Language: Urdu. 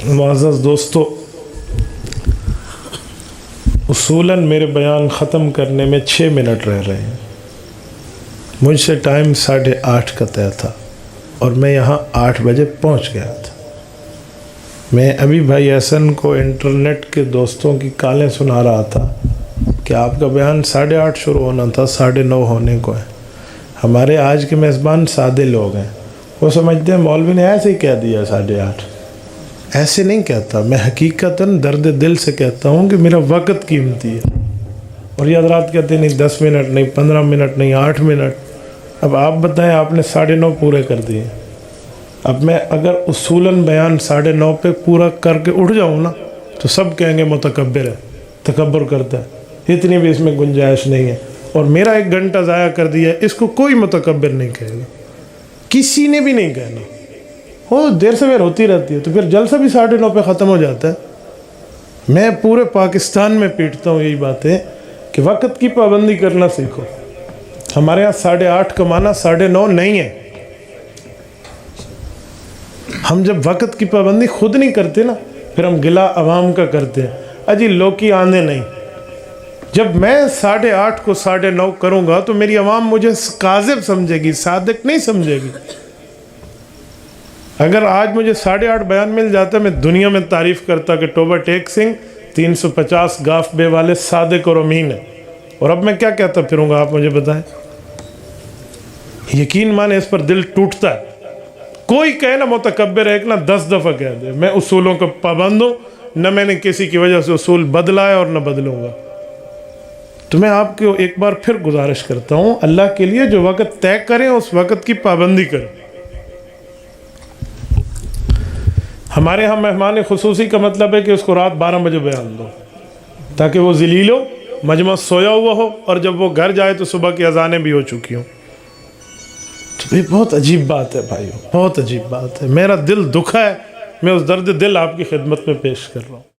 معزز دوستو، اصولاً میرے بیان ختم کرنے میں 6 منٹ رہ رہے ہیں۔ مجھ سے ٹائم 8:30 کا طے تھا اور میں یہاں 8 بجے پہنچ گیا تھا۔ میں ابھی بھائی احسن کو انٹرنیٹ کے دوستوں کی کالیں سنا رہا تھا کہ آپ کا بیان 8:30 شروع ہونا تھا، 9:30 ہونے کو ہے۔ ہمارے آج کے میزبان سادے لوگ ہیں، وہ سمجھتے ہیں مولوی نے ایسے ہی کہہ دیا 8:30۔ ایسے نہیں کہتا، میں حقیقتاً درد دل سے کہتا ہوں کہ میرا وقت قیمتی ہے۔ اور یہ حضرات کہتے ہیں نہیں 10 منٹ نہیں، 15 منٹ نہیں، 8 منٹ۔ اب آپ بتائیں، آپ نے 9:30 پورے کر دیے۔ اب میں اگر اصولاً بیان 9:30 پہ پورا کر کے اٹھ جاؤں نا تو سب کہیں گے متکبر ہے، تکبر کرتا ہے، اتنی بھی اس میں گنجائش نہیں ہے۔ اور میرا 1 گھنٹہ ضائع کر دیا ہے، اس کو کوئی متکبر نہیں کہے گا، کسی نے بھی نہیں کہنا۔ وہ دیر سویر ہوتی رہتی ہے تو پھر جلسہ بھی 9:30 پہ ختم ہو جاتا ہے۔ میں پورے پاکستان میں پیٹتا ہوں یہی بات ہے کہ وقت کی پابندی کرنا سیکھو۔ ہمارے ہاں 8:30 کا معنی 9:30 نہیں ہے۔ ہم جب وقت کی پابندی خود نہیں کرتے نا، پھر ہم گلہ عوام کا کرتے ہیں، اجی لوکی آندھے نہیں۔ جب میں 8:30 کو 9:30 کروں گا تو میری عوام مجھے کاذب سمجھے گی، صادق نہیں سمجھے گی۔ اگر آج مجھے 8:30 بیان مل جاتا ہے، میں دنیا میں تعریف کرتا کہ ٹوبہ ٹیک سنگھ 350 گاف بے والے صادق اور امین ہیں۔ اور اب میں کیا کہتا پھروں گا، آپ مجھے بتائیں۔ یقین مانے اس پر دل ٹوٹتا ہے۔ کوئی کہے نا متکبر ہے، ایک نہ 10 دفعہ کہہ دے، میں اصولوں کا پابند ہوں، نہ میں نے کسی کی وجہ سے اصول بدلا ہے اور نہ بدلوں گا۔ تو میں آپ کو ایک بار پھر گزارش کرتا ہوں، اللہ کے لیے جو وقت طے کریں اس وقت کی پابندی کریں۔ ہمارے ہاں مہمان خصوصی کا مطلب ہے کہ اس کو رات 12 بجے بیان دو تاکہ وہ ذلیل ہو، مجمع سویا ہوا ہو، اور جب وہ گھر جائے تو صبح کی اذانیں بھی ہو چکی ہوں۔ تو یہ بہت عجیب بات ہے بھائیو، بہت عجیب بات ہے۔ میرا دل دکھا ہے، میں اس درد دل آپ کی خدمت میں پیش کر رہا ہوں۔